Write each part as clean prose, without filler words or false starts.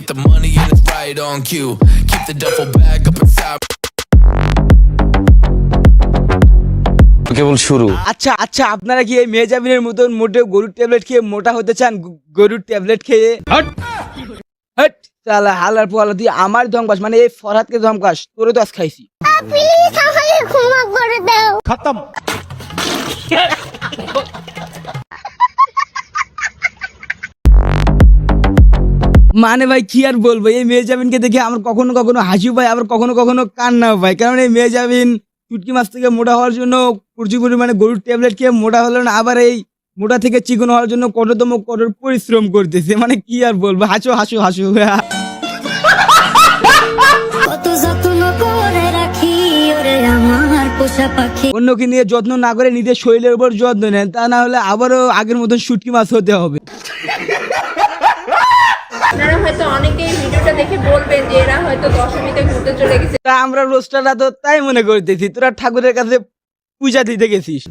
the money and it's right on cue. Keep the duffel bag up inside. কেবল শুরু। আচ্ছা আচ্ছা, আপনারা কি এই মেজাবিনের মতন মোটে গরুর ট্যাবলেট খেয়ে মোটা হতে চান? গরুর ট্যাবলেট খেয়ে হট শালা হালার পোয়ালা তুই আমার ধমকাস, মানে এই ফরহাদকে ধমকাস, তোরে তো আজ খাইছি। প্লিজ আমাকে ক্ষমা করে দাও। খতম। মানে ভাই কি আর বলবো, এই মেজাবিনকে দেখে আমার কখনো কখনো হাসি পায়, আবার কখনো কখনো কান্নাও পায়। কারণ এই মেজাবিন চুটকি মাছ থেকে মোটা হওয়ার জন্য প্রচুর পরিমাণে গরুর ট্যাবলেট খেয়ে মোটা হলো না, আবার এই মোটা থেকে চিকন হওয়ার জন্য কঠোর পরিশ্রম করতেছে। মানে কি আর বলবো, হাসো হাসো হাসো। কত যত্ন করে রাখি ওরে আমার পোষা পাখি। অন্যকে নিয়ে যত্ন না করে নিজের শরীরের উপর যত্ন নেন, তা না হলে আবারও আগের মতন শুটকি মাছ হতে হবে। আপনারা হয়তো অনেকেই ভিডিওটা দেখে বলবেন যে এরা হয়তো দশমীতে ঘুরতে চলে গেছে। তা আমরা রোস্টাররা তো তাই মনে করতেছি, তোরা ঠাকুরের কাছে পূজা দিতে গেছিস।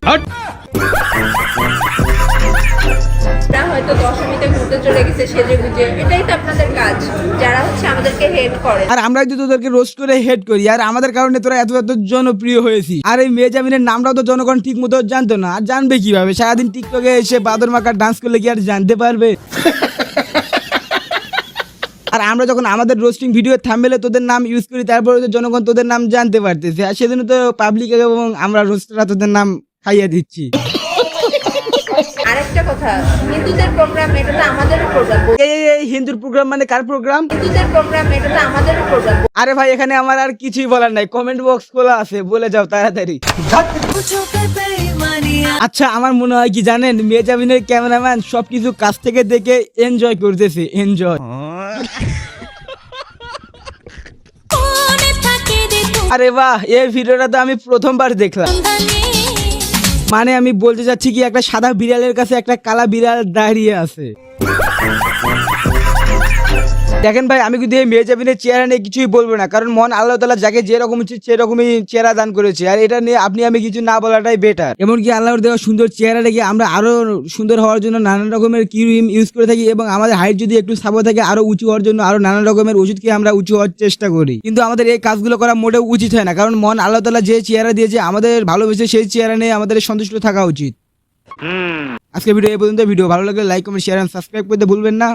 এরা হয়তো দশমীতে ঘুরতে চলে গেছে সেজে গুজে, এটাই তো আপনাদের কাজ, যারা হচ্ছে আমাদেরকে হেট করে। আর আমরা যদি তোদেরকে রোস্ট করে হেড করি, আর আমাদের কারণে তোরা এত এত জনপ্রিয় হয়েছিস। আর এই মেজামিনের নামটাও তো জনগণ ঠিক মতো জানতো না, আর জানবে কিভাবে? সারাদিন টিকটকে এসে বাদর মাকার ডান্স করলে কি আর জানতে পারবে? আর আমরা যখন আমাদের রোস্টিং ভিডিও থাম্বনেলে তোদের নাম ইউজ করি, তারপরে তো জনগণ তোদের নাম জানতে পারতেছে, আর সেজন্য তো পাবলিক এবং আমরা রোস্টাররা তোদের নাম খাইয়ে দিচ্ছি। আরেকটা কথা, হিন্দুদের প্রোগ্রাম, এটা তো আমাদের প্রোগ্রাম। এই হিন্দুর প্রোগ্রাম মানে কার প্রোগ্রাম? হিন্দুদের প্রোগ্রাম, এটা তো আমাদের প্রোগ্রাম। আরে ভাই এখানে আমার আর কিছুই বলার নাই, কমেন্ট বক্স খোলা আছে, বলে যাও তাড়াতাড়ি। আচ্ছা আমার মনে হয় কি জানেন, মেজাবিনের ক্যামেরাম্যান সবকিছু কাছ থেকে দেখে এনজয় করতেছে, এনজয়। আরে বাহ, এই ভিডিওটা তো আমি প্রথমবার দেখলাম। মানে আমি বলতে চাচ্ছি কি, একটা সাদা বিড়ালের কাছে একটা কালা বিড়াল দাঁড়িয়ে আছে। দেখেন ভাই, আমি কিন্তু এই মেজাবিনের চেহারা নিয়ে কিছুই বলবো না, কারণ মন আল্লাহ তাআলা যাকে যেরকম ইচ্ছে সেরকমই চেহারা দান করেছে, আর এটা নিয়ে আপনি আমি কিছু না বলাটাই বেটার। এমনকি আল্লাহর দেওয়া সুন্দর চেহারা রেখে আমরা আরো সুন্দর হওয়ার জন্য নানান রকমের ক্রিম ইউজ করে থাকি, এবং আমাদের হাইট যদি একটু সাবো থাকে আরো উঁচু হওয়ার জন্য আরো নানান রকমের ওষুধ খেয়ে আমরা উঁচু হওয়ার চেষ্টা করি। কিন্তু আমাদের এই কাজগুলো করা মোটেও উচিত হয় না, কারণ মন আল্লাহ তাআলা যে চেহারা দিয়েছে আমাদের ভালোবেসে সেই চেহারা নিয়ে আমাদের সন্তুষ্ট থাকা উচিত। আজকে ভিডিও এই পর্যন্ত। ভিডিও ভালো লাগলে like comment share and subscribe করতে ভুলবেন না।